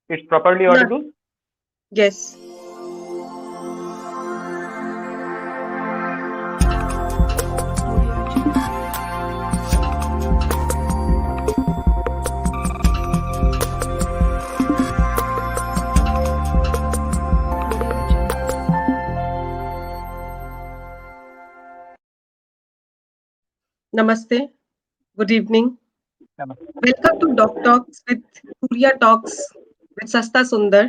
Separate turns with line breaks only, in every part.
It's properly
Yeah,
audible?
yes. Namaste. Good evening. Welcome to Doc Talks with Surya Talks with Sasta Sundar,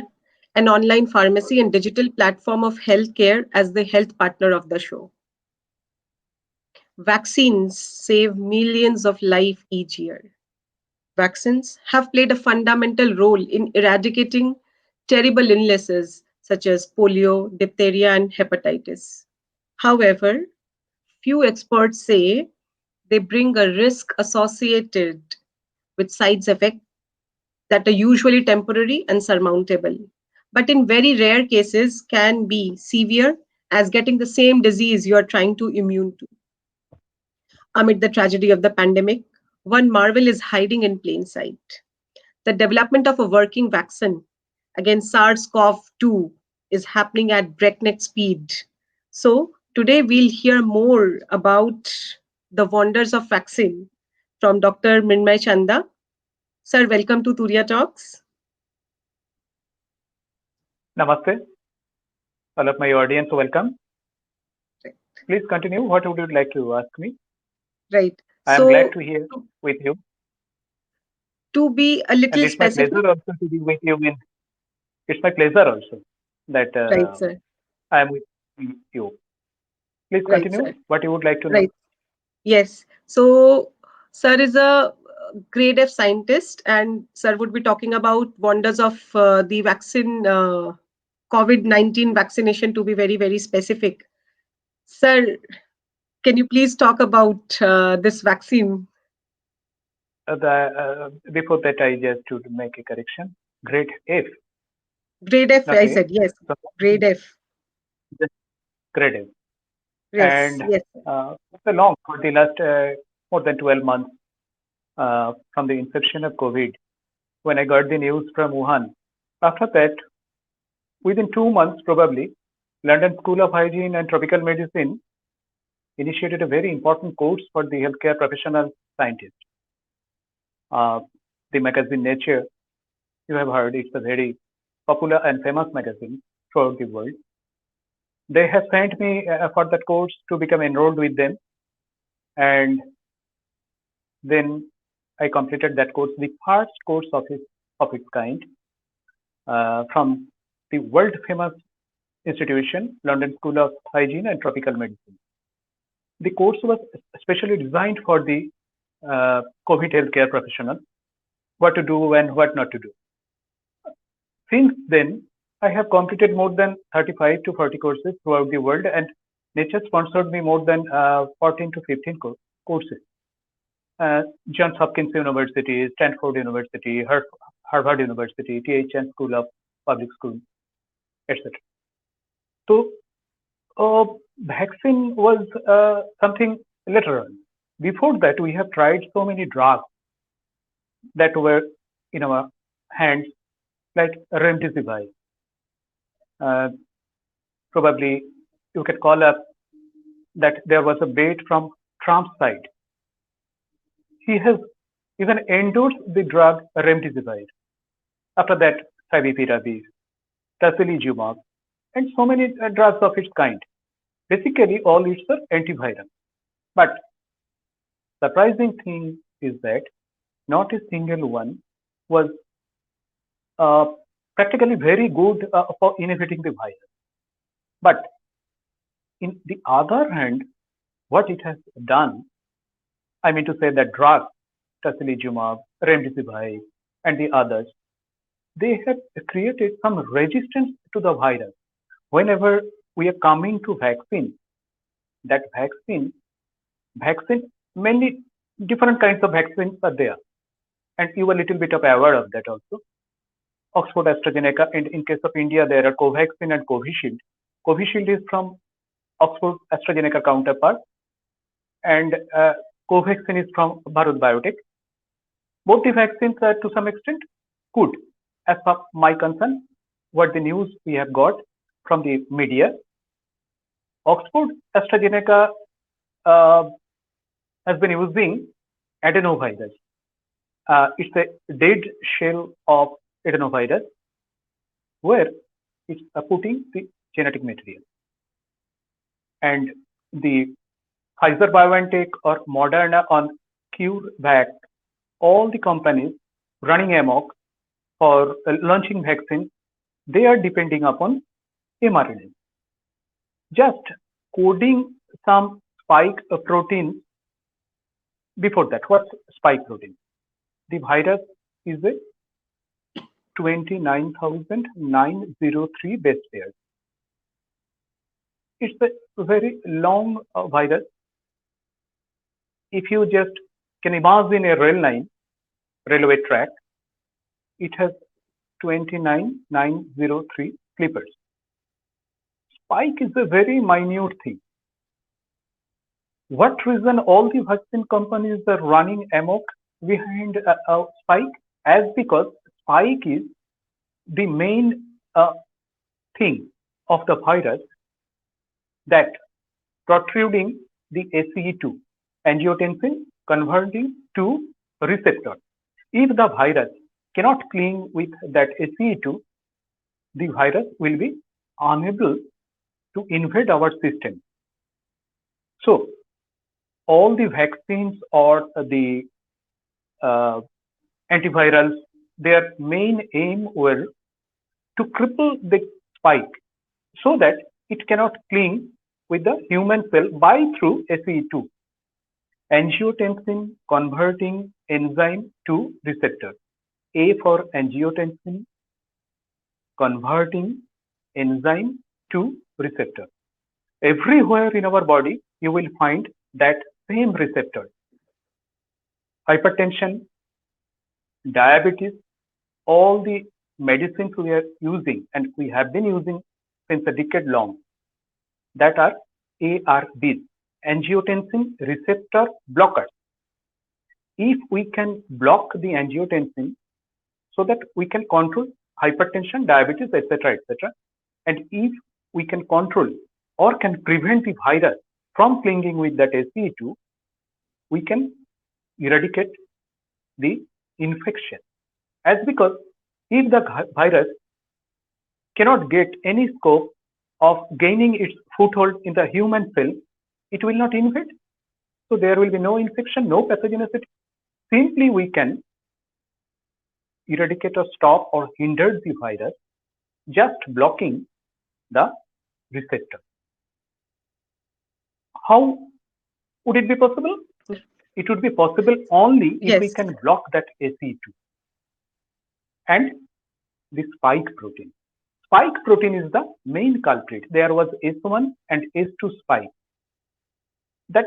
an online pharmacy and digital platform of healthcare as the health partner of the show. Vaccines save millions of lives each year. Vaccines have played a fundamental role in eradicating terrible illnesses such as polio, diphtheria, and hepatitis. However, few experts say they bring a risk associated with side effects that are usually temporary and surmountable, but in very rare cases can be severe as getting the same disease you are trying to immune to. Amid the tragedy of the pandemic, one marvel is hiding in plain sight. The development of a working vaccine against SARS-CoV-2 is happening at breakneck speed. So today we'll hear more about the wonders of vaccine from Dr. Mrinmay Chanda. Sir, welcome to Turiya Talks.
Namaste. All of my audience, welcome. Please continue. What would you like to ask me?
Right.
I am glad
So
to hear
to,
with you,
to be a
and
little
it's my
specific,
pleasure also to be with you. It's my pleasure also that
right, sir.
I am with you. Please
Right,
continue.
sir.
What you would like to know?
Right. Yes. So sir is a grade F scientist, and sir would be talking about wonders of the vaccine, COVID-19 vaccination, to be very, very specific. Sir, can you please talk about this vaccine?
Before that, I just to make a correction. Grade F,
Grade F,
not
I
A.
said, yes.
So
Grade F.
just grade F.
Yes,
And
yes.
it's a long for the last more than 12 months from the inception of COVID. When I got the news from Wuhan, after that, within 2 months probably, London School of Hygiene and Tropical Medicine initiated a very important course for the healthcare professional scientists. Uh, the magazine Nature, you have heard, it's a very popular and famous magazine throughout the world. They have sent me for that course to become enrolled with them, and then I completed that course, the first course of its kind from the world famous institution, London School of Hygiene and Tropical Medicine. The course was specially designed for the COVID healthcare professionals, what to do and what not to do. Since then, I have completed more than 35 to 40 courses throughout the world, and Nature sponsored me more than 14 to 15 courses. Johns Hopkins University, Stanford University, Harvard University, THN School of Public School, etc. So, vaccine was something later on. Before that, we have tried so many drugs that were in our hands, like remdesivir. Uh, Probably you can call up that there was a bait from Trump's side. He has even endorsed the drug remdesivir. After that, favipiravir, tocilizumab, and so many drugs of its kind. Basically, all it's an antiviral. But surprising thing is that not a single one was uh, practically very good for inhibiting the virus. But in the other hand, what it has done, I mean to say that drugs, tocilizumab, remdesivir, and the others, they have created some resistance to the virus. Whenever we are coming to vaccine, that vaccine, many different kinds of vaccines are there, and you are a little bit of aware of that also. Oxford AstraZeneca, and in case of India, there are Covaxin and Covishield. Covishield is from Oxford AstraZeneca counterpart, and Covaxin is from Bharat Biotech. Both the vaccines are to some extent good, as per my concern, what the news we have got from the media, Oxford AstraZeneca uh, has been using adenovirus. It's a dead shell of adenovirus where it's putting the genetic material. And the Pfizer BioNTech or Moderna on CureVac, all the companies running amok for launching vaccines, they are depending upon mRNA. Just coding some spike protein before that. What's spike protein? The virus is a 29,903 base pairs. It's a very long virus. If you just can imagine a railway track, it has 29,903 sleepers. Spike is a very minute thing. What reason all the vaccine companies are running amok behind spike? As because spike is the main thing of the virus that protruding the ACE2, angiotensin converting to receptor. If the virus cannot cling with that ACE2, the virus will be unable to invade our system. So all the vaccines or the antivirals, their main aim were to cripple the spike so that it cannot cling with the human cell by through ACE2, angiotensin converting enzyme to receptor. A for angiotensin converting enzyme to receptor. Everywhere in our body, you will find that same receptor. Hypertension, diabetes, all the medicines we are using and we have been using since a decade long, that are ARBs, angiotensin receptor blockers. If we can block the angiotensin so that we can control hypertension, diabetes, etc., etc., and if we can control or can prevent the virus from clinging with that ACE2, we can eradicate the infection. As because if the virus cannot get any scope of gaining its foothold in the human cell, it will not invade. So there will be no infection, no pathogenicity. Simply we can eradicate or stop or hinder the virus just blocking the receptor. How would it be possible? It would be possible only if we
Yes.
can block that ACE2 and the spike protein. Spike protein is the main culprit. There was S1 and S2 spike. That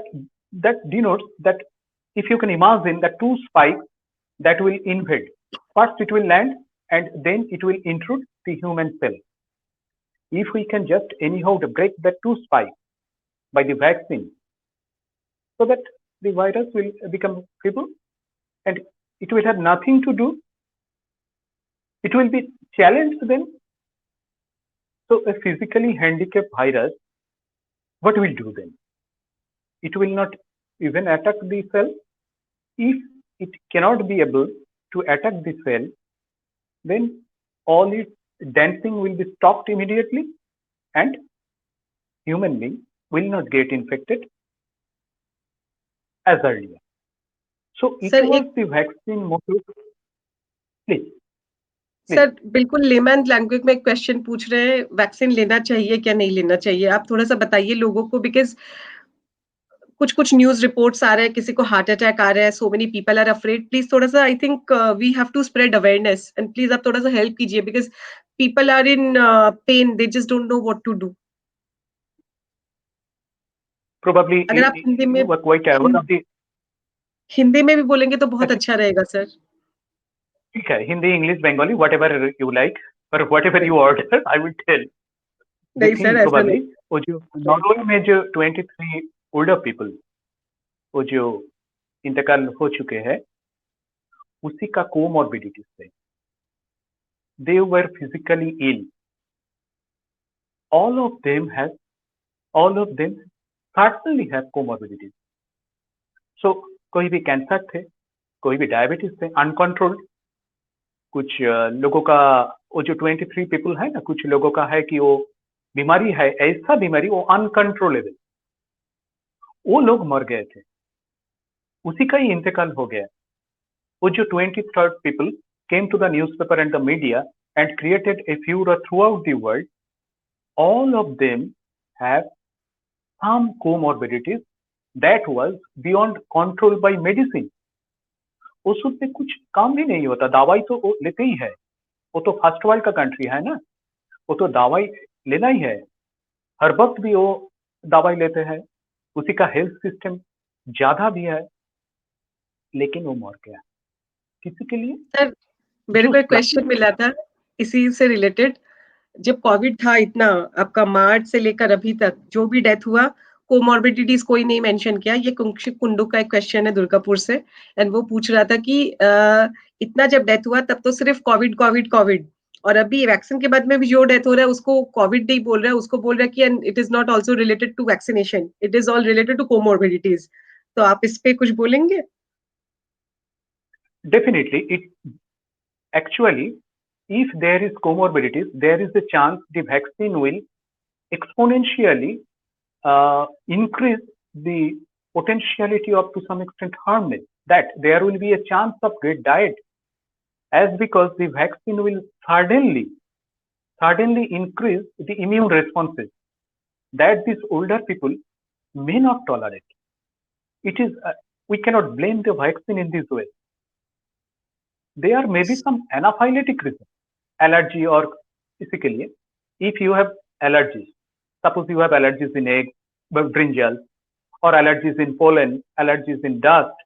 denotes that if you can imagine the two spikes that will invade. First it will land and then it will intrude the human cell. If we can just anyhow break the two spikes by the vaccine, so that the virus will become crippled and it will have nothing to do. It will be challenged then. So a physically handicapped virus, what will do then? It will not even attack the cell. If it cannot be able to attack the cell, then all its dancing will be stopped immediately and human being will not get infected as earlier. So it
Sir,
was the vaccine motive. Please.
Sir बिल्कुल layman language में question पूछ रहे हैं, vaccine लेना चाहिए क्या नहीं लेना चाहिए? आप थोड़ा-सा बताइए लोगों को बिकॉज़ कुछ-कुछ न्यूज़ रिपोर्ट्स आ रहे हैं, किसी को हार्ट अटैक आ रहा है, so many people are afraid. Please थोड़ा-सा I think we have to spread awareness and please आप थोड़ा-सा हेल्प कीजिए because people are in pain, they just don't know what to do.
Probably
अगर आप हिंदी में
you were quite aware of the.
Hindi में भी बोलेंगे तो बहुत अच्छा रहेगा सर।
ठीक है, Hindi, English, Bengali, whatever you like, or whatever you order, I will tell. The
नहीं
thing
सर, ऐसा
probably,
नहीं।
वो जो नॉर्वे में जो 23 older people, वो जो इंतकाल हो चुके हैं, उसी का कोमॉर्बिडिटीज से they were physically ill. All of them certainly have comorbidities. So कोई भी कैंसर थे, कोई भी डायबिटीज थे, अनकंट्रोल्ड. कुछ लोगों का वो जो 23 पीपल है ना, कुछ लोगों का है कि वो बीमारी है, ऐसा बीमारी वो अनकंट्रोलेबल, वो लोग मर गए थे, उसी का ही इंतकाल हो गया. वो जो 23rd people came to the newspaper and the media and created a furor throughout the world. All of them have some comorbidities that was beyond control by medicine. ओषुध पे कुछ काम भी नहीं होता, दवाई तो वो लेते ही है. वो तो फर्स्ट वर्ल्ड का कंट्री है ना, वो तो दवाई लेना ही है. हर वक्त भी वो दवाई लेते हैं, उसी का हेल्थ सिस्टम ज्यादा भी है, लेकिन वो मर गया. किसी के लिए
सर मेरे को
जो
एक क्वेश्चन मिला था इसी से रिलेटेड. जब कोविड था इतना, आपका मार्च से लेकर अभी तक जो भी डेथ हुआ, कोमॉर्बिडिटीज कोई नहीं मेंशन किया. ये कुंक्षित कुंडू का एक क्वेश्चन है दुर्गापुर से, एंड वो पूछ रहा था कि इतना जब डेथ हुआ तब तो सिर्फ कोविड कोविड कोविड, और अभी वैक्सीन के बाद में भी जो डेथ हो रहा है उसको कोविड नहीं बोल रहा है, उसको बोल रहा है कि and it is not also related to vaccination, it is all related to comorbidities. तो आप इस पे कुछ बोलेंगे?
definitely it actually, if there is comorbidities, there is a chance the vaccine will exponentially increase the potentiality of to some extent harmless, that there will be a chance of great diet, as because the vaccine will suddenly increase the immune responses that these older people may not tolerate. It is we cannot blame the vaccine in this way. There may be some anaphylactic reason, allergy or physically. If you have allergies, suppose you have allergies in egg, brinjal, or allergies in pollen, allergies in dust,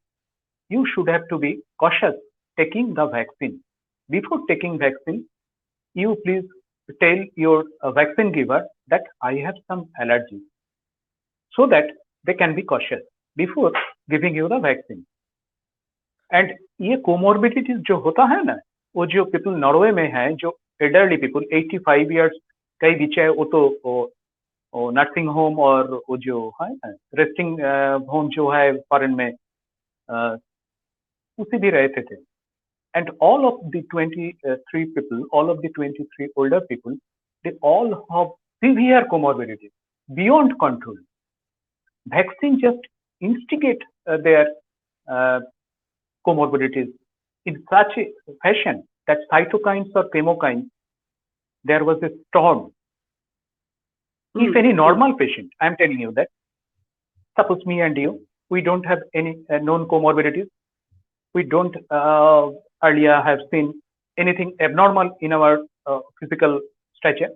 you should have to be cautious taking the vaccine. Before taking vaccine, you please tell your vaccine giver that I have some allergies, so that they can be cautious before giving you the vaccine. And ये comorbidities जो होता है ना, वो जो people Norway में है, जो एडल्ट पीपल 85 ईयर्स कई बीच है, वो तो नर्सिंग होम और वो जो है रेस्टिंग होम जो है फॉरेन में, उसी भी रहते थे. And all of the 23 people, all of the 23 older people, they all have severe comorbidities beyond control. Vaccine just instigate their comorbidities in such a fashion that cytokines or chemokines, there was a storm. If any normal patient, I am telling you that, suppose me and you, we don't have any known comorbidities, we don't earlier have seen anything abnormal in our physical stature,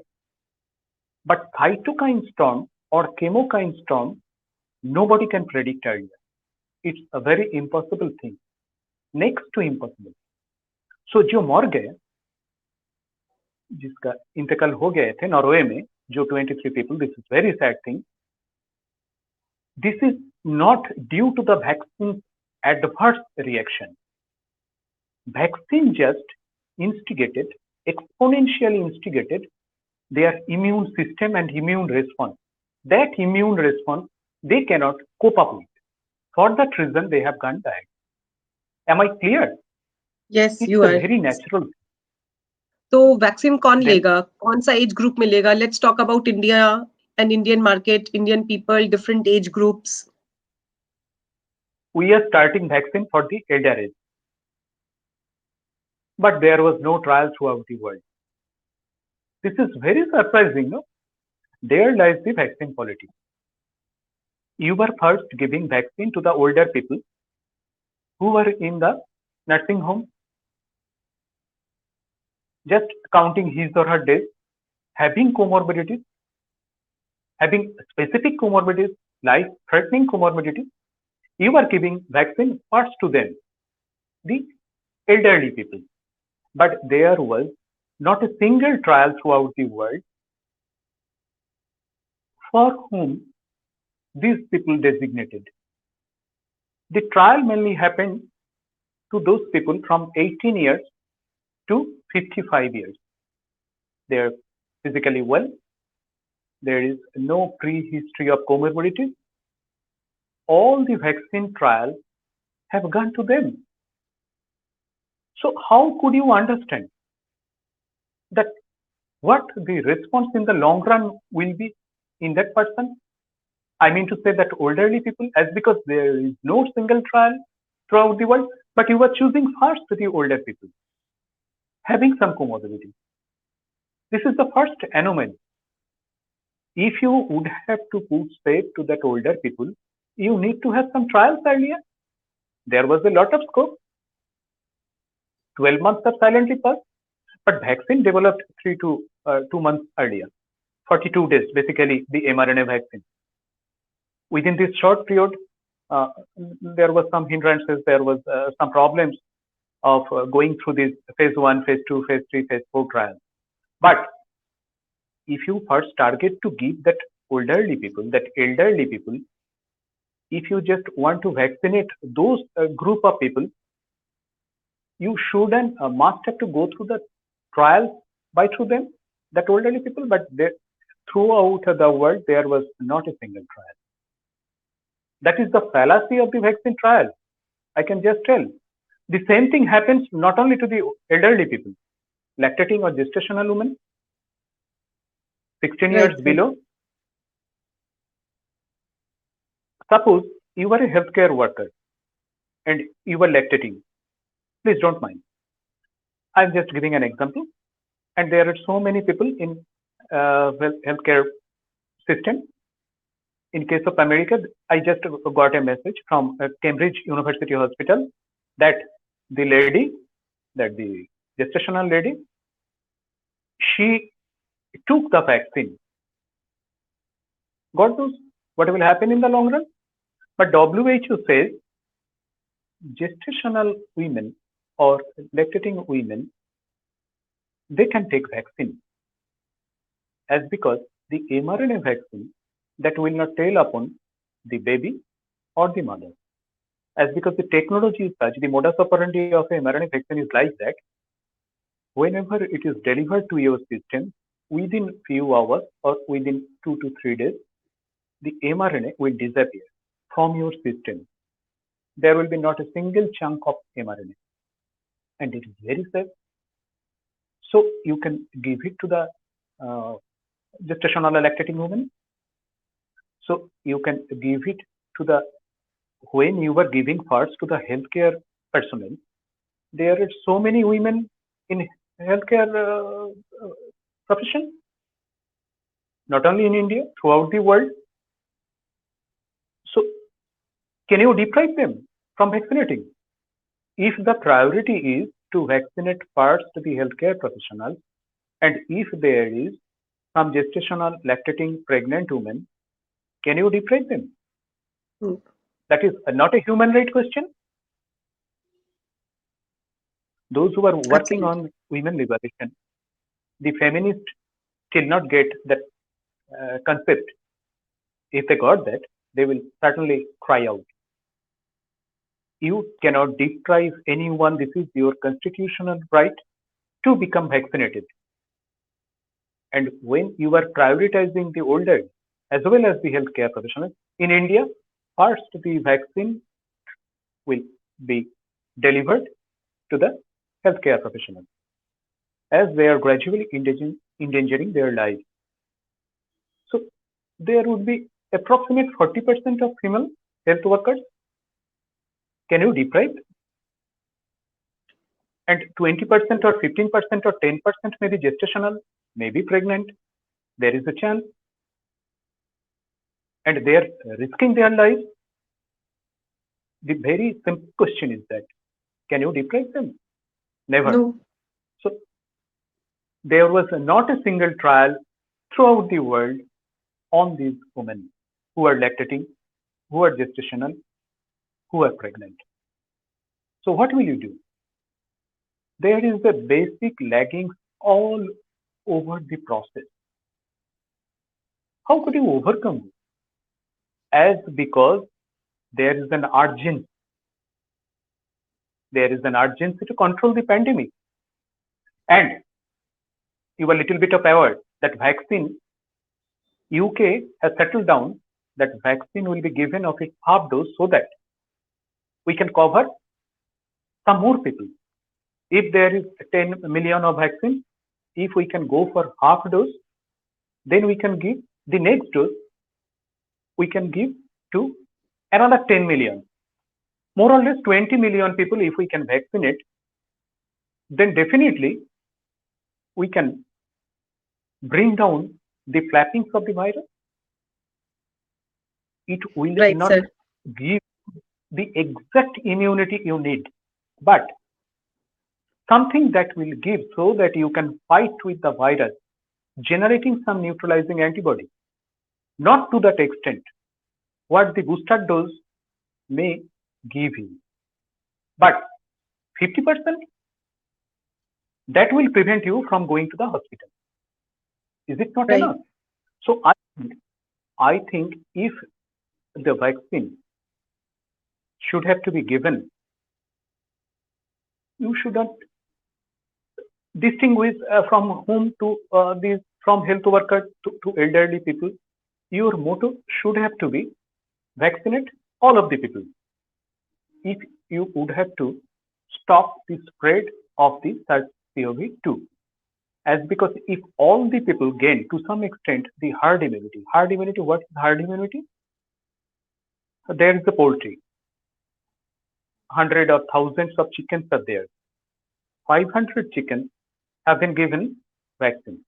but cytokine storm or chemokine storm, nobody can predict earlier. It's a very impossible thing. Next to impossible. So जो मर गए, जिसका इंतकाल हो गए थे Norway में, जो 23 people, this is very sad thing. This is not due to the vaccine adverse reaction. Vaccine just instigated, exponentially instigated their immune system and immune response. That immune response they cannot cope up with. For that reason, they have gone died. Am I clear?
Yes,
It's
you
a
are.
very natural.
तो vaccine कौन
Then-
लेगा, कौन सा age group में लेगा? Let's talk about India and Indian market, Indian people, different age groups.
We are starting vaccine for the elder age, but there was no trial throughout the world. This is very surprising, no? There lies the vaccine politics. You were first giving vaccine to the older people who were in the nursing home, just counting his or her days, having comorbidities, having specific comorbidities, life-threatening comorbidities. You are giving vaccine first to them, the elderly people. But there was not a single trial throughout the world for whom these people designated. The trial mainly happened to those people from 18 years to 55 years. they're physically well, there is no prehistory of comorbidities. All the vaccine trials have gone to them. So how could you understand that what the response in the long run will be in that person? I mean to say that elderly people, as because there is no single trial throughout the world, but you are choosing first the older people having some comorbidity. This is the first anomaly. If you would have to put faith to that older people, you need to have some trials earlier. There was a lot of scope. 12 months have silently passed, but vaccine developed 2 months earlier. 42 days, basically the mRNA vaccine. Within this short period, there was some hindrances, there was some problems of going through this phase 1, phase 2, phase 3, phase 4 trials. But if you first target to give that elderly people, if you just want to vaccinate those group of people, you should and must have to go through the trials through them, that elderly people, but throughout the world, there was not a single trial. That is the fallacy of the vaccine trial. I can just tell. The same thing happens not only to the elderly people, lactating or gestational women, 16 years below. Suppose you are a healthcare worker and you are lactating. Please don't mind. I'm just giving an example. And there are so many people in healthcare system. In case of America, I just got a message from Cambridge University Hospital that the gestational lady, she took the vaccine. God knows what will happen in the long run. But WHO says gestational women or lactating women, they can take vaccine, as because the mRNA vaccine that will not tail upon the baby or the mother. As because the technology is such, the modus operandi of a mRNA vaccine is like that, whenever it is delivered to your system, within few hours or within 2 to 3 days, the mRNA will disappear from your system. There will be not a single chunk of mRNA, and it is very safe. So you can give it to the gestational lactating woman. So you can give it to the, when you were giving first to the healthcare personnel, there are so many women in healthcare profession, not only in India, throughout the world. So can you deprive them from vaccinating? If the priority is to vaccinate first the healthcare professionals, and if there is some gestational lactating pregnant women, can you deprive them? That is not a human right question. Those who are working on women liberation, the feminists still not get that concept. If they got that, they will certainly cry out. You cannot deprive anyone. This is your constitutional right to become vaccinated. And when you are prioritizing the older as well as the healthcare professionals in India, first the vaccine will be delivered to the healthcare professionals as they are gradually endangering their lives. So there would be approximate 40% of female health workers. Can you deprive? And 20% or 15% or 10% may be gestational, may be pregnant. There is a chance. And they are risking their lives. The very simple question is that, can you deprive them? Never.
No.
So there was not a single trial throughout the world on these women who are lactating, who are gestational, who are pregnant. So what will you do? There is a basic lagging all over the process. How could you overcome this? As because there is an urgency. There is an urgency to control the pandemic. And you are a little bit of aware that vaccine, UK has settled down that vaccine will be given of its half dose so that we can cover some more people. If there is 10 million of vaccine, if we can go for half dose, then we can give the next dose, we can give to another 10 million. More or less 20 million people, if we can vaccinate, then definitely we can bring down the flappings of the virus. It will
Right,
not
sir.
give the exact immunity you need, but something that will give so that you can fight with the virus, generating some neutralizing antibody. Not to that extent what the booster dose may give you, but 50% that will prevent you from going to the hospital. Is it not
Right.
enough? So I think if the vaccine should have to be given, you should not distinguish from whom to these from health workers to elderly people. Your motto should have to be vaccinate all of the people. If you would have to stop the spread of the SARS-CoV-2, as because if all the people gain to some extent the herd immunity, what is herd immunity? There is the poultry, hundred or thousands of chickens are there. 500 chickens have been given vaccine.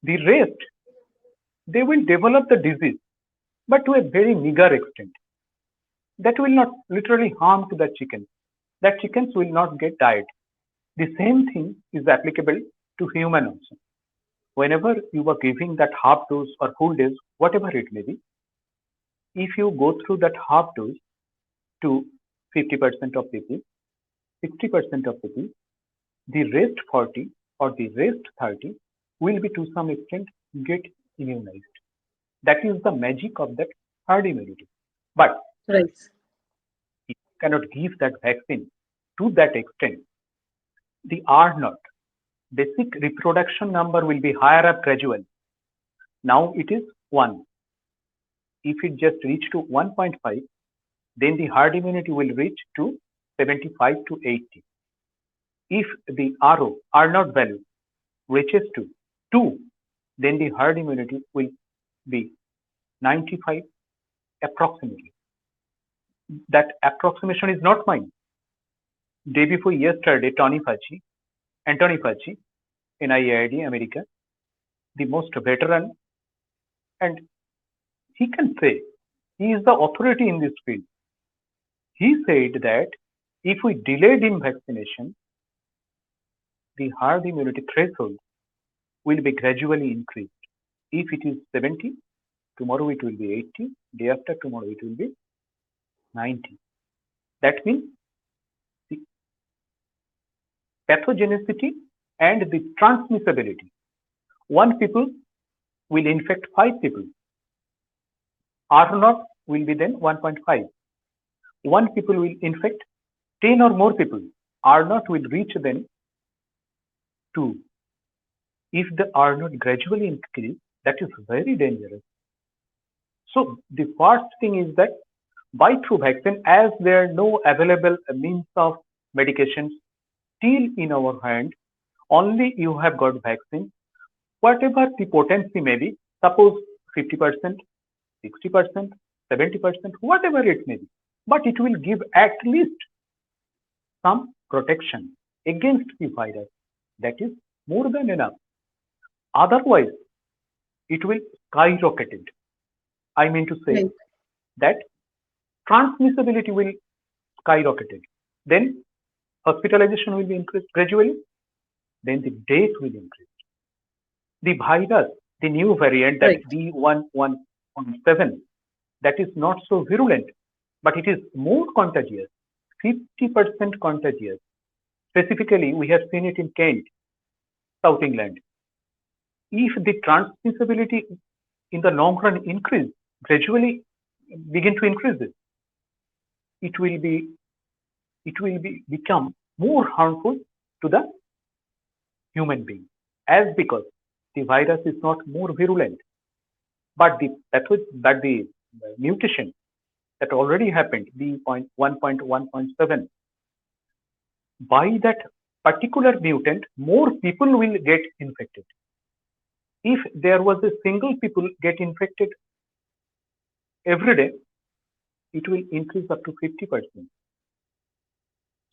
The rest, they will develop the disease, but to a very meager extent. That will not literally harm to the chicken. That chickens will not get died. The same thing is applicable to human also. Whenever you are giving that half dose or full dose, whatever it may be, if you go through that half dose to 50% of people, 60% of people, the rest 40 or the rest 30 will be to some extent get immunized. That is the magic of that herd immunity. But
Right.
you cannot give that vaccine to that extent. The R naught, basic reproduction number, will be higher up gradually. Now it is 1. If it just reach to 1.5, then the herd immunity will reach to 75 to 80. If the R naught value reaches to 2, then the herd immunity will be 95 approximately. That approximation is not mine. Day before yesterday, Anthony Fauci, NIAID, America, the most veteran, and he can say he is the authority in this field. He said that if we delayed in vaccination, the herd immunity threshold will be gradually increased. If it is 70, tomorrow it will be 80, day after tomorrow it will be 90. That means the pathogenicity and the transmissibility. One people will infect 5 people. R naught will be then 1.5. One people will infect 10 or more people. R naught will reach then 2. If the R naught gradually increase, that is very dangerous. So the first thing is that by through vaccine, as there are no available means of medications still in our hand, only you have got vaccine, whatever the potency may be, suppose 50%, 60%, 70%, whatever it may be, but it will give at least some protection against the virus. That is more than enough. Otherwise, it will skyrocket it. I mean to say
Right.
that transmissibility will skyrocket it. Then hospitalization will be increased gradually. Then the death will increase. The virus, the new variant, that
Right.
B.1.1.7, that is not so virulent, but it is more contagious, 50% contagious. Specifically, we have seen it in Kent, South England. If the transmissibility in the long run increase, gradually begin to increase it will become more harmful to the human being. as because the virus is not more virulent, but the mutation that already happened, B.1.1.7, by that particular mutant, more people will get infected. If there was a single people get infected every day, it will increase up to 50%.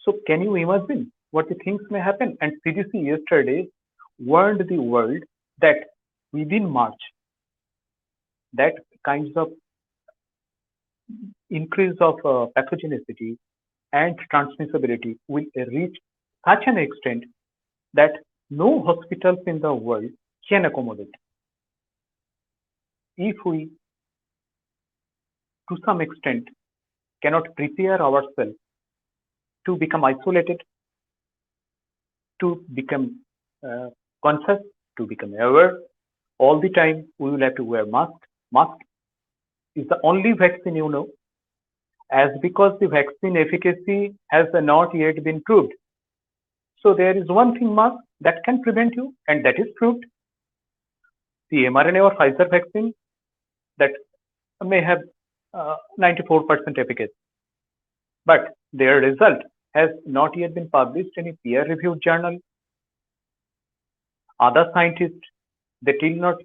So can you imagine what the things may happen? And CDC yesterday warned the world that within March, that kinds of increase of pathogenicity and transmissibility will reach such an extent that no hospitals in the world can accommodate. If we, to some extent, cannot prepare ourselves to become isolated, to become conscious, to become aware, all the time we will have to wear mask. Mask is the only vaccine you know, as because the vaccine efficacy has not yet been proved. So there is one thing, mask, that can prevent you, and that is proved. The mRNA or Pfizer vaccine that may have 94% efficacy, but their result has not yet been published in a peer-reviewed journal. Other scientists, they did not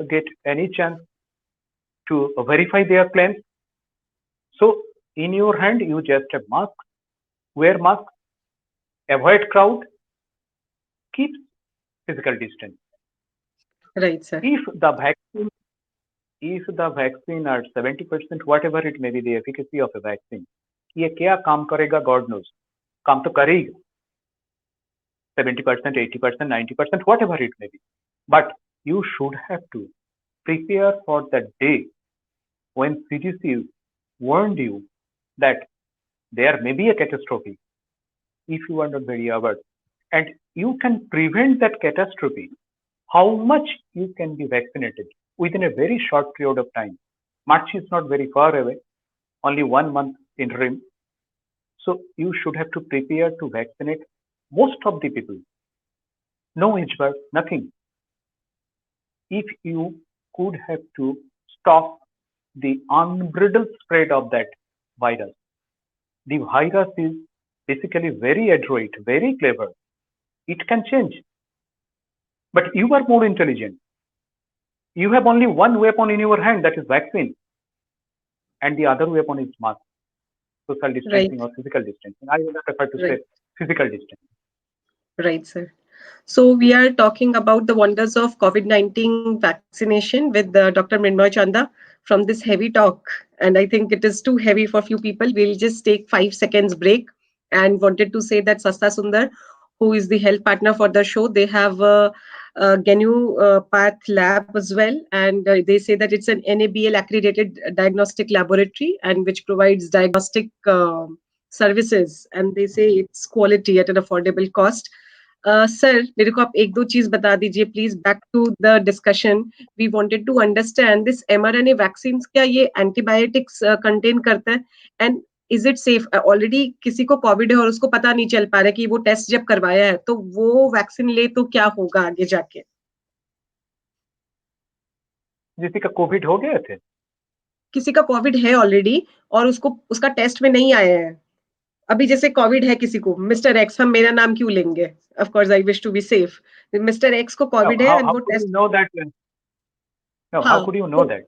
get any chance to verify their claims. So in your hand, you just have mask, wear mask, avoid crowd, keep physical distance.
Right, sir.
If the vaccine are 70%, whatever it may be, the efficacy of a vaccine, ये क्या काम करेगा, God knows. काम तो करेगा 70%, 80%, 90%, whatever it may be. But you should have to prepare for that day when CDC warned you that there may be a catastrophe if you are not very aware. And you can prevent that catastrophe. How much you can be vaccinated within a very short period of time. March is not very far away, only 1 month interim. So you should have to prepare to vaccinate most of the people. No age bar, nothing. If you could have to stop the unbridled spread of that virus. The virus is basically very adroit, very clever. It can change. But you are more intelligent. You have only one weapon in your hand, that is vaccine. And the other weapon is mask, social distancing or physical distancing. I would prefer to say physical distancing.
Right, sir. So we are talking about the wonders of COVID-19 vaccination with Dr. Mrinmoy Chanda from this heavy talk. And I think it is too heavy for few people. We'll just take 5 seconds break and wanted to say that Sasta Sundar, who is the health partner for the show, they have a GNU Path lab as well. And they say that it's an NABL accredited diagnostic laboratory and which provides diagnostic services. And they say it's quality at an affordable cost. Sir मेरे को आप एक दो चीज बता दीजिए please back to the discussion we wanted to understand this mRNA vaccines क्या ये एंटीबायोटिक्स कंटेन करता है and is it safe already किसी को कोविड है और उसको पता नहीं चल पा रहा कि वो टेस्ट जब करवाया है तो वो वैक्सीन ले तो क्या होगा आगे जाके
किसी का कोविड हो गया थे
किसी का कोविड है ऑलरेडी और उसको उसका टेस्ट में नहीं आया है अभी जैसे कोविड है किसी को मिस्टर एक्स हम मेरा नाम क्यों लेंगे of course I wish to be safe mister X को कोविड है एंड वो test
no that no how could you know that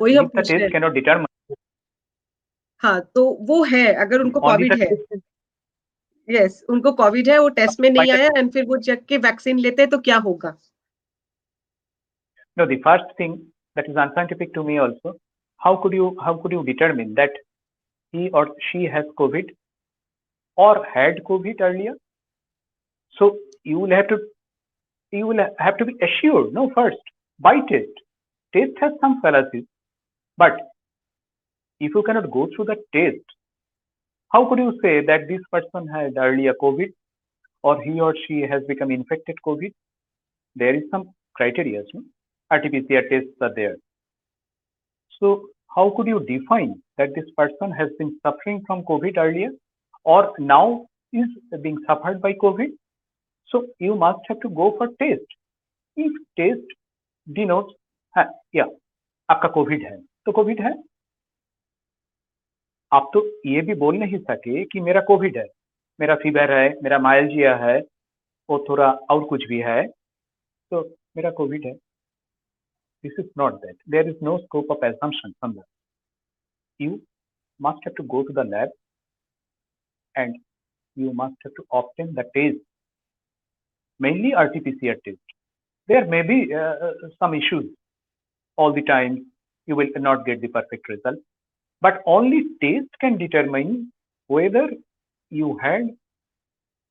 वही हम
if the test can not determine
हाँ तो वो है अगर उनको कोविड है यस उनको कोविड है वो टेस्ट में नहीं आया एंड फिर वो चेक के वैक्सीन लेते हैं तो क्या होगा
no the first thing that is unscientific to me also how could you determine that he or she has COVID or had COVID earlier. So you will have to be assured, no, first by test. Test has some fallacies, but if you cannot go through the test, how could you say that this person had earlier COVID or he or she has become infected COVID? There is some criteria, no? RT-PCR tests are there. So how could you define that this person has been suffering from COVID earlier or now is being suffered by COVID? So you must have to go for test. If test denotes, हाँ, या आपका Covid है, तो Covid है। आप तो ये भी बोल नहीं सके कि मेरा कोविड है, मेरा फीवर है, मेरा माइल्जिया है, वो थोड़ा और कुछ भी है, तो मेरा कोविड है। This is not that. There is no scope of assumption from that. You must have to go to the lab and you must have to obtain the test, mainly RT-PCR test. There may be some issues all the time. You will not get the perfect result, but only test can determine whether you had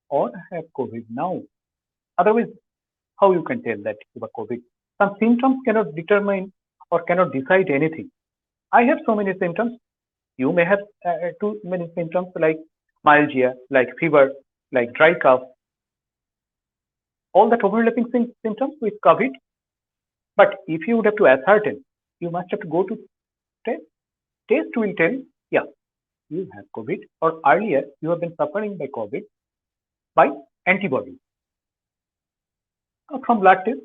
or have COVID now. Otherwise, how you can tell that you have COVID? Some symptoms cannot determine or cannot decide anything. I have so many symptoms. You may have too many symptoms like myalgia, like fever, like dry cough, all that overlapping symptoms with COVID. But if you would have to ascertain, you must have to go to test. Test will tell, yeah, you have COVID, or earlier you have been suffering by COVID by antibodies. From blood test,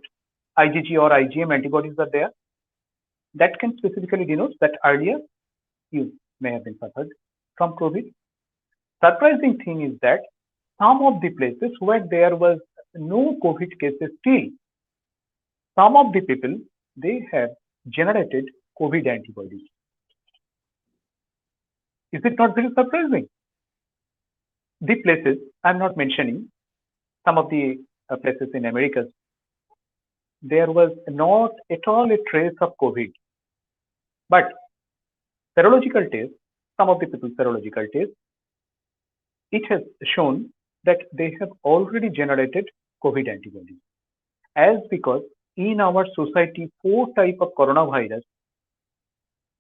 IgG or IgM antibodies are there. That can specifically denote that earlier you may have been suffered from COVID. Surprising thing is that some of the places where there was no COVID cases still, some of the people, they have generated COVID antibodies. Is it not very surprising? The places, I'm not mentioning, some of the places in Americas, there was not at all a trace of COVID. But serological tests, some of the people's serological tests, it has shown that they have already generated COVID antibodies. As because in our society, 4 types of coronavirus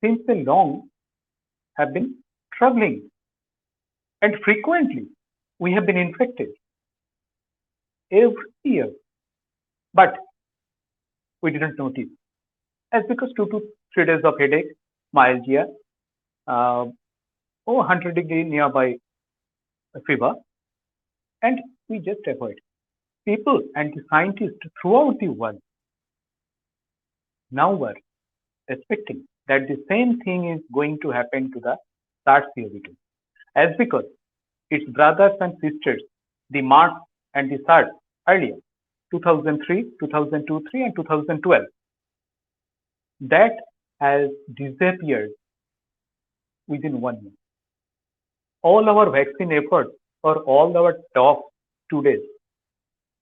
since a long have been troubling, and frequently we have been infected every year, but we didn't notice. As because 2 to 3 days of headache, myalgia, 100-degree nearby fever, and we just avoid. People and the scientists throughout the world now were expecting that the same thing is going to happen to the SARS-CoV-2. As because its brothers and sisters, the MERS and the SARS earlier, 2003, 2002, and 2012, that has disappeared within 1 year. All our vaccine efforts or all our talk today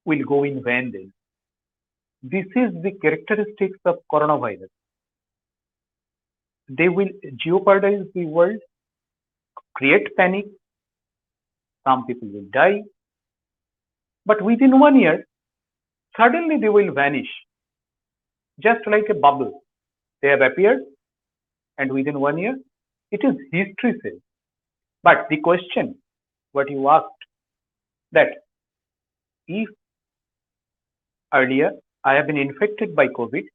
will go in vain then. This is the characteristics of coronavirus. They will jeopardize the world, create panic, some people will die, but within 1 year, suddenly they will vanish, just like a bubble. They have appeared, and within 1 year, it is history says. But the question, what you asked, that if earlier I have been infected by COVID,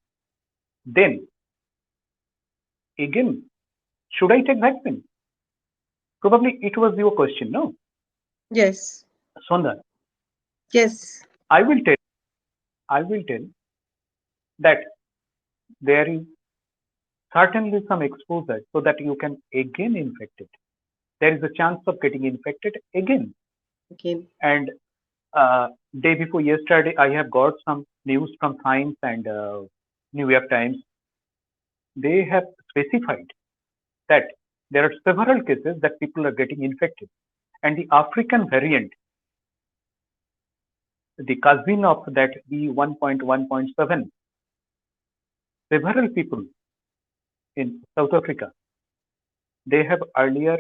then again, should I take vaccine? Probably it was your question, no?
Yes.
Sondar,
Yes.
I will tell that there is certainly some exposure so that you can again infect it. There is a chance of getting infected again.
Again.
And day before yesterday, I have got some news from Science and New York Times. They have specified that there are several cases that people are getting infected. And the African variant, the cousin of that B1.1.7, several people in South Africa, they have earlier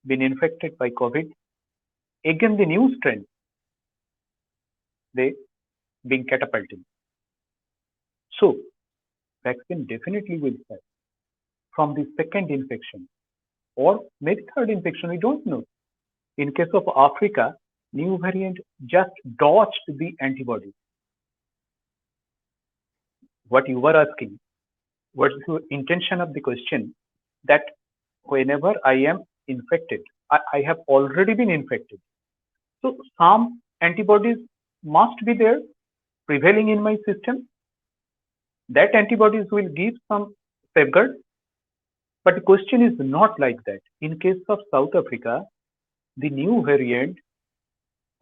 been infected by COVID. Again, the new strain, they being catapulted. So, vaccine definitely will help from the second infection or maybe third infection, we don't know. In case of Africa, new variant just dodged the antibody. What you were asking, what's the intention of the question? That whenever I am infected, I have already been infected. So some antibodies must be there prevailing in my system, that antibodies will give some safeguard. But the question is not like that. In case of South Africa, the new variant,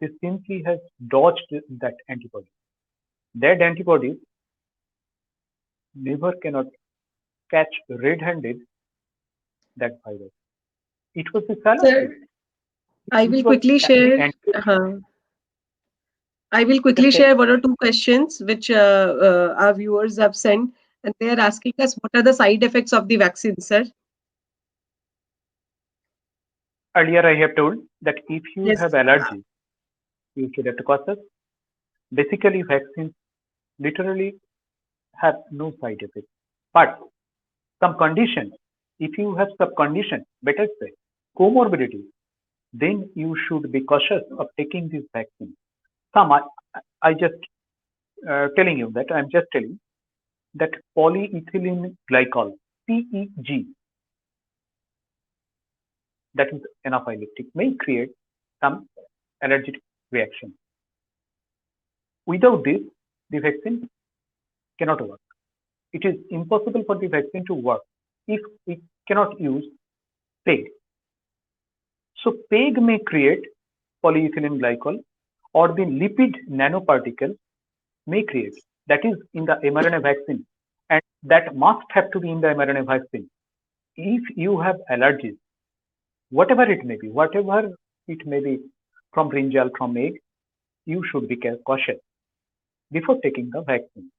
they simply has dodged that antibody. That antibody never cannot catch red-handed that virus. It was the fallacy.
Sir, I
It
will
was
quickly
the
share.
antibody.
I will quickly
Just tell.
share one or two questions which our viewers have sent, and they are asking us what are the side effects of the vaccine, sir?
Earlier, I have told that if you
Yes.
have allergies, you should have to cautious. Basically, vaccines literally have no side effects. But some conditions, if you have some condition, better say, comorbidity, then you should be cautious of taking this vaccine. Some, I just telling you that I'm just telling that polyethylene glycol, PEG, that is anaphylactic, may create some allergic reaction. Without this, the vaccine cannot work. It is impossible for the vaccine to work if we cannot use PEG. So PEG may create polyethylene glycol or the lipid nanoparticle may create. That is in the mRNA vaccine, and that must have to be in the mRNA vaccine. If you have allergies, whatever it may be, from brinjal, from egg, you should be cautious before taking the vaccine.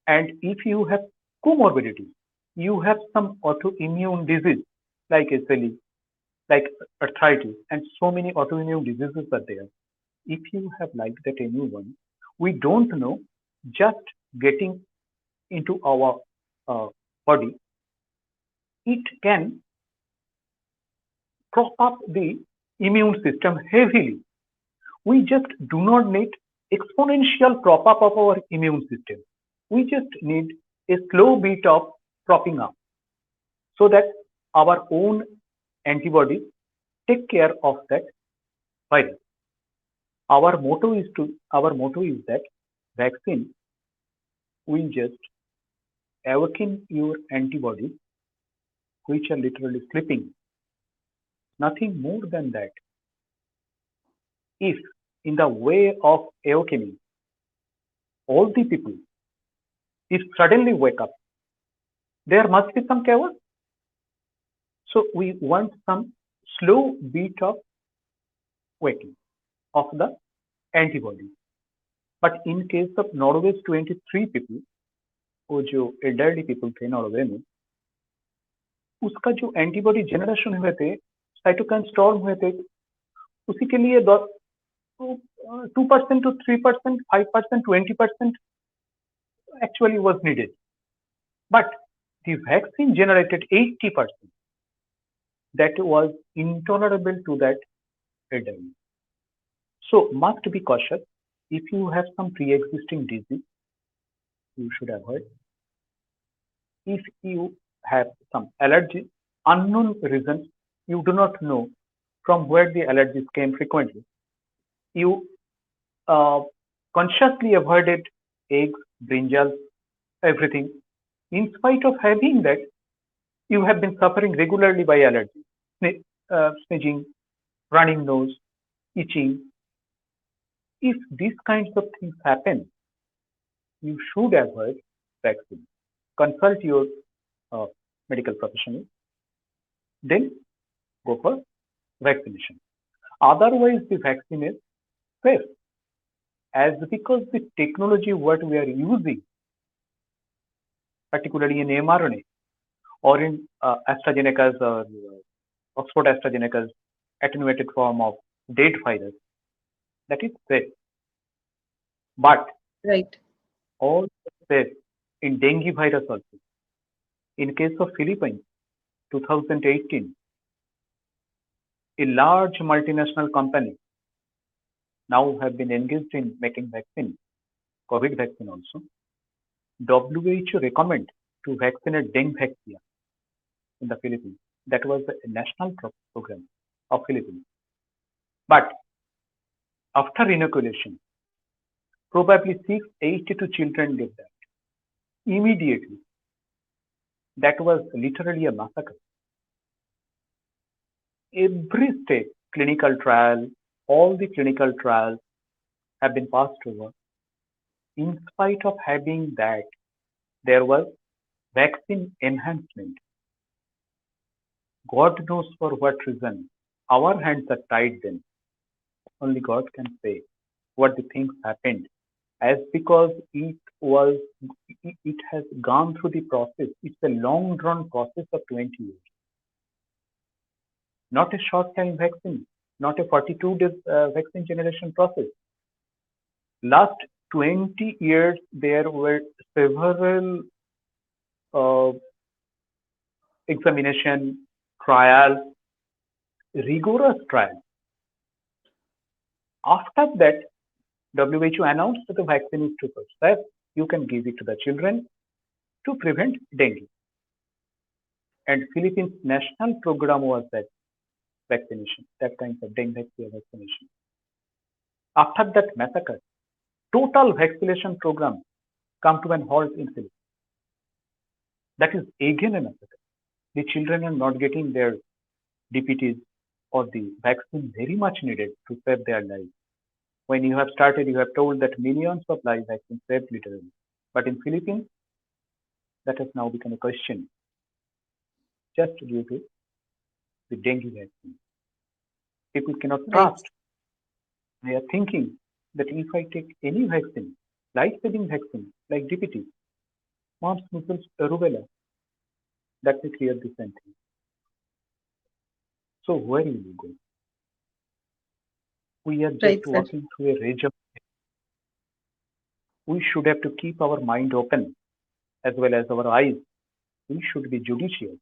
And if you have comorbidity, you have some autoimmune disease like SLE, like arthritis, and so many autoimmune diseases are there. If you have like that anyone, we don't know, just getting into our body, it can prop up the immune system heavily. We just do not need exponential prop up of our immune system. We just need a slow beat of propping up so that our own antibodies take care of that virus. Our motto is that vaccine will just awaken your antibodies which are literally sleeping. Nothing more than that. If in the way of awakening all the people, if suddenly wake up, there must be some chaos. So we want some slow beat of waking of the antibody. But in case of Norway's 23 people, वो जो elderly people थे Norway में, उसका जो antibody generation हुए थे, cytokine storm हुए थे, उसी के लिए 2% to 3%, 5%, 20% actually was needed. But the vaccine generated 80%. That was intolerable to that elderly. So must be cautious. If you have some pre-existing disease, you should avoid. If you have some allergy, unknown reasons, you do not know from where the allergies came frequently, you consciously avoided eggs, brinjals, everything. In spite of having that, you have been suffering regularly by allergy, sneezing, running nose, itching. If these kinds of things happen, you should avoid vaccine. Consult your medical professional, then go for vaccination. Otherwise, the vaccine is safe. As because the technology what we are using, particularly in mRNA or in AstraZeneca's or Oxford AstraZeneca's attenuated form of dead virus, that is safe. But
Right.
all safe in dengue virus also. In case of Philippines, 2018, a large multinational company now have been engaged in making vaccine, COVID vaccine also. WHO recommend to vaccinate dengue in the Philippines. That was the national program of Philippines. But after inoculation, Probably 682 children did that immediately. That was literally a massacre. Every state, clinical trial, all the clinical trials have been passed over. In spite of having that, there was vaccine enhancement. God knows for what reason. Our hands are tied then. Only God can say what the things happened. As because it has gone through the process. It's a long drawn process of 20 years. Not a short time vaccine, not a 42 days vaccine generation process. Last 20 years, there were several uh, examination, trials, rigorous trials. After that, WHO announced that the vaccine is super safe. You can give it to the children to prevent dengue. And Philippines' national program was that vaccination, that kind of dengue vaccination. After that massacre, total vaccination program come to an halt in Philippines. That is again a massacre. The children are not getting their DPTs or the vaccine very much needed to save their lives. When you have started, you have told that millions of lives have been saved literally. But in Philippines, that has now become a question just due to the dengue vaccine. People cannot
Right.
trust. They are thinking that if I take any vaccine, life-saving vaccine like DPT, mumps, measles, rubella, that will clear the same thing. So where will you go? We are just
Right, sir.
walking through a rage of. We should have to keep our mind open as well as our eyes. We should be judicious.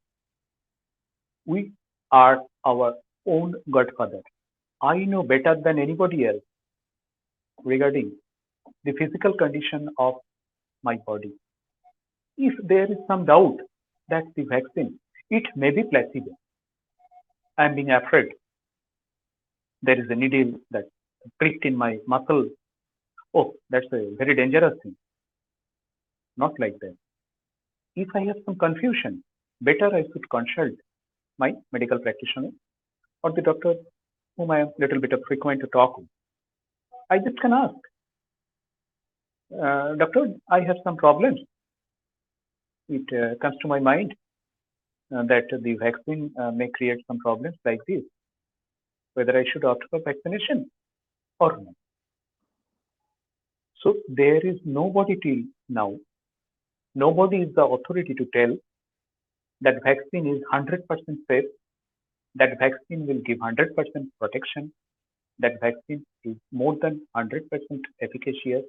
We are our own godfather. I know better than anybody else regarding the physical condition of my body. If there is some doubt that the vaccine, it may be placebo. I'm being afraid. There is a needle that pricked in my muscle. Oh, that's a very dangerous thing. Not like that. If I have some confusion, better I should consult my medical practitioner or the doctor whom I am little bit of frequent to talk with. I just can ask, doctor, I have some problems. It comes to my mind that the vaccine may create some problems like this, whether I should opt for vaccination or not. So there is nobody till now, nobody is the authority to tell that vaccine is 100% safe, that vaccine will give 100% protection, that vaccine is more than 100% efficacious.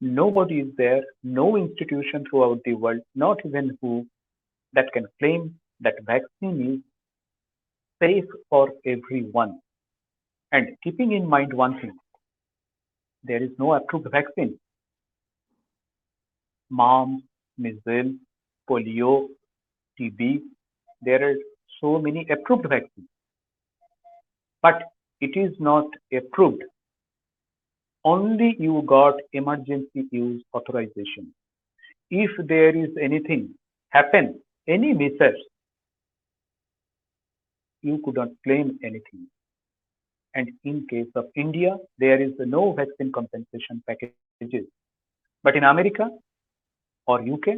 Nobody is there, no institution throughout the world, not even WHO, that can claim that vaccine is safe for everyone. And keeping in mind one thing, there is no approved vaccine. Mumps, measles, polio, TB, there are so many approved vaccines, but it is not approved. Only you got emergency use authorization. If there is anything happen, any mishaps, you could not claim anything. And in case of India, there is no vaccine compensation packages. But in America or UK,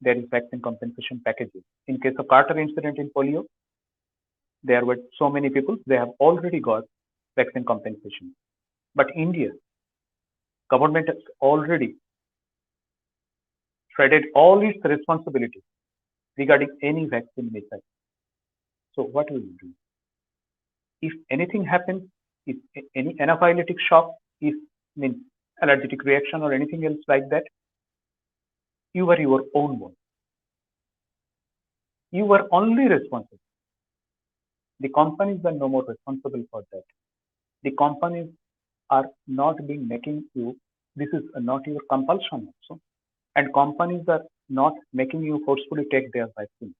there is vaccine compensation packages. In case of Carter incident in polio, there were so many people, they have already got vaccine compensation. But India, government has already shredded all its responsibilities regarding any vaccine mishap. So what will you do? If anything happens, if any anaphylactic shock, if means allergic reaction or anything else like that, you are your own one. You are only responsible. The companies are no more responsible for that. The companies are not being making you. This is not your compulsion also, and companies are not making you forcefully take their vaccine.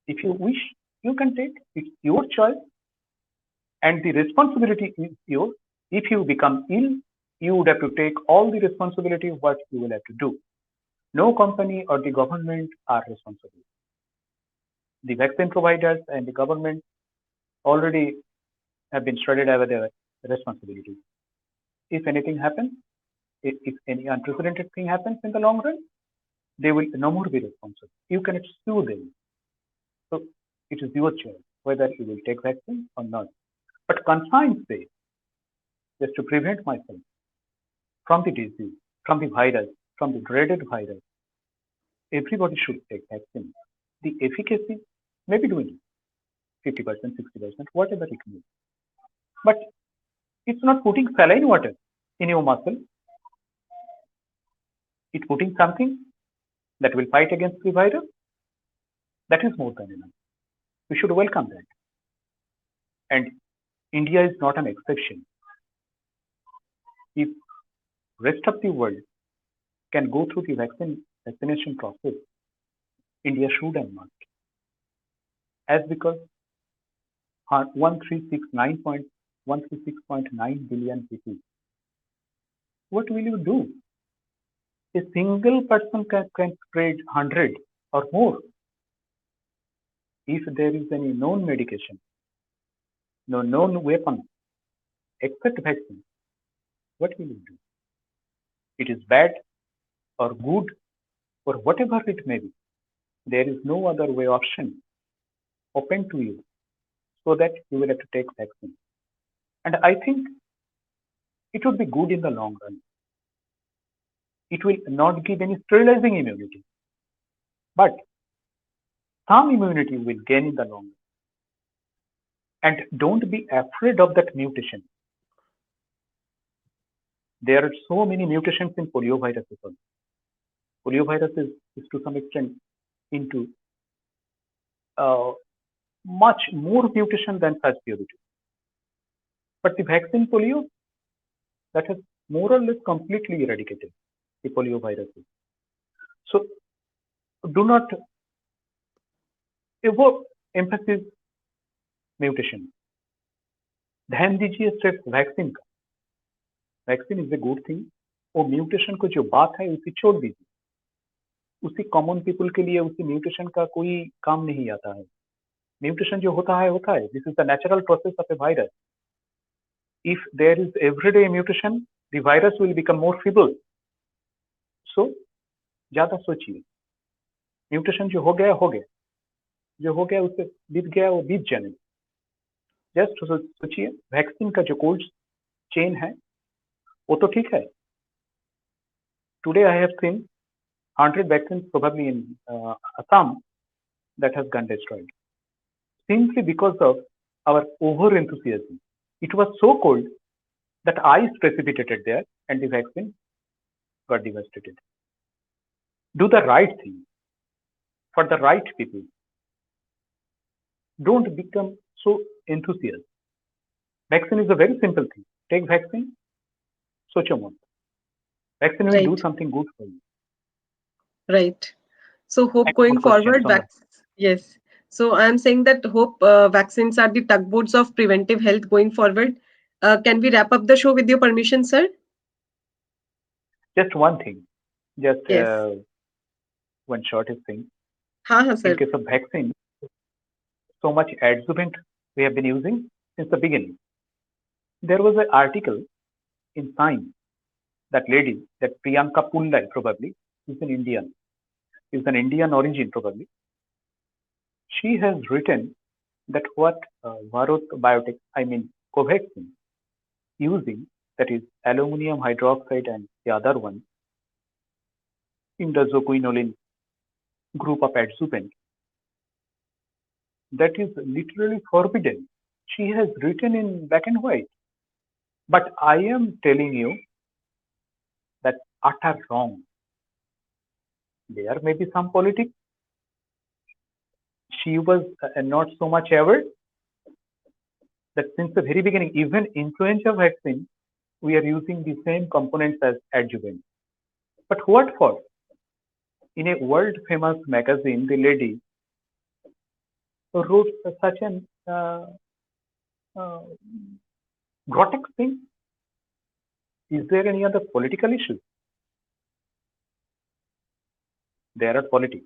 If you wish, you can take. It's your choice, and the responsibility is yours. If you become ill, you would have to take all the responsibility of what you will have to do. No company or the government are responsible. The vaccine providers and the government already have been shredded over their responsibilities. If anything happens, if any unprecedented thing happens in the long run, they will no more be responsible. You cannot sue them. So it is your choice whether you will take vaccine or not. But conscience says, just to prevent myself from the disease, from the virus, from the dreaded virus, everybody should take vaccine. The efficacy may be doing 50%, 60%, whatever it may be. But it's not putting saline water in your muscle. It's putting something that will fight against the virus. That is more than enough. We should welcome that. And India is not an exception. If rest of the world can go through the vaccination process, India should and must. As because 136.9 billion people, what will you do? A single person can spread 100 or more. If there is any known medication, no known weapon except vaccine, what will you do? It is bad or good or whatever it may be. There is no other way option open to you so that you will have to take vaccine. And I think it would be good in the long run. It will not give any sterilizing immunity, but some immunity will gain in the long run. And don't be afraid of that mutation. There are so many mutations in poliovirus. Poliovirus is to some extent into much more mutation than such POV2. But the vaccine polio, that has more or less completely eradicated the polioviruses. So do not evoke emphasis mutation. ध्यान दीजिए सिर्फ vaccine का. Vaccine is a good thing. वो mutation को जो बात है उसे छोड़ दीजिए. उसी कॉमन पीपल के लिए उसी म्यूटेशन का कोई काम नहीं आता है. म्यूटेशन जो होता है this is the natural process of a virus. If there is everyday mutation the virus will become more feeble. So ज्यादा सोचिए. म्यूटेशन जो हो गया, जो हो गया उससे बीत गया, वो बीत जाने. जस्ट सोचिए वैक्सीन का जो कोल्ड चेन है वो तो ठीक है. Today I have seen 100 vaccines probably in Assam that has gone destroyed simply because of our over enthusiasm. It was so cold that ice precipitated there and the vaccine got devastated. Do the right thing for the right people. Don't become so enthusiastic. Vaccine is a very simple thing. Take vaccine, socho mat. Vaccine will do something good for you.
Right. So hope going forward, yes. So I'm saying that hope vaccines are the tugboats of preventive health going forward. Can we wrap up the show with your permission, sir?
Just one thing. Just one short thing.
Sir.
In case of vaccine, so much adjuvant we have been using since the beginning. There was an article in Science. That lady, that Priyanka Pillai, probably, is an Indian. Is an Indian origin, probably. She has written that what Bharat Biotech, I mean Covaxin, using, that is aluminum hydroxide and the other one, indozoquinolin group of adjuvant, that is literally forbidden. She has written in black and white. But I am telling you that utter wrong. There may be some politics. She was not so much aware that since the very beginning, even influenza vaccine, we are using the same components as adjuvant. But what for? In a world famous magazine, the lady wrote such an grotesque thing. Is there any other political issue? There are politics,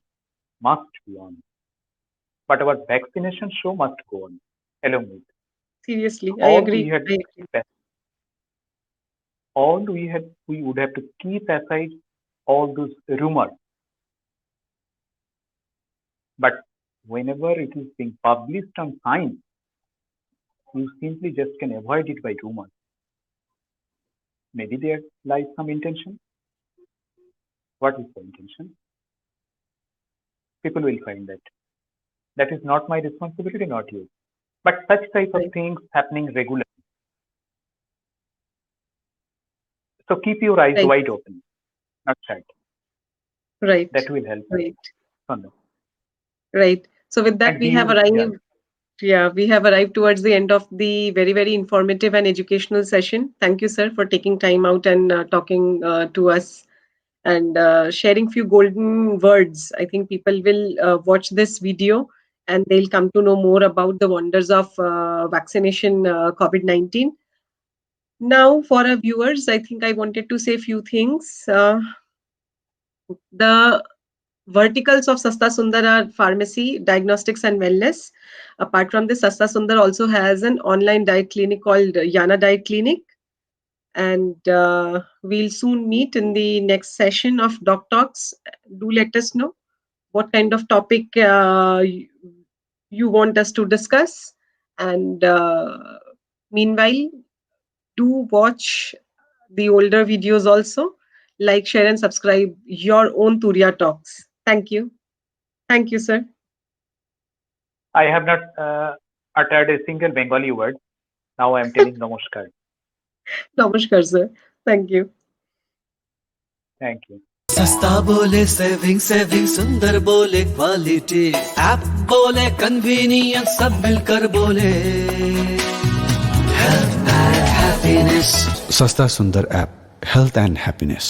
must be on. But our vaccination show must go on along with.
Seriously, I
All
agree.
we had,
I agree.
we would have to keep aside all those rumors. But whenever it is being published on science, you simply just can avoid it by rumors. Maybe there lies some intention. What is the intention? People will find that. That is not my responsibility, not yours. But such type of
Right.
things happening regularly. So keep your eyes
Right.
wide open, not shut.
Right.
That will help.
Right.
Sandhu.
Right. So with that,
And
we have
give, yeah,
arrived. Yeah, we have arrived towards the end of the very, very informative and educational session. Thank you, sir, for taking time out and talking to us and sharing few golden words. I think people will watch this video and they'll come to know more about the wonders of vaccination COVID-19. Now, for our viewers, I think I wanted to say a few things. The verticals of Sasta Sundar are pharmacy, diagnostics, and wellness. Apart from this, Sasta Sundar also has an online diet clinic called Yana Diet Clinic. And we'll soon meet in the next session of Doc Talks. Do let us know what kind of topic you want us to discuss. And meanwhile, do watch the older videos also. Like, share, and subscribe your own Turiya Talks. Thank you. Thank you, sir.
I have not uttered a single Bengali word. Now I am telling namaskar.
Namaskar, sir. Thank you.
Thank you.
सस्ता बोले saving saving सुंदर बोले quality app बोले convenience सब मिलकर बोले health and happiness
सस्ता सुंदर ऐप हेल्थ एंड हैप्पीनेस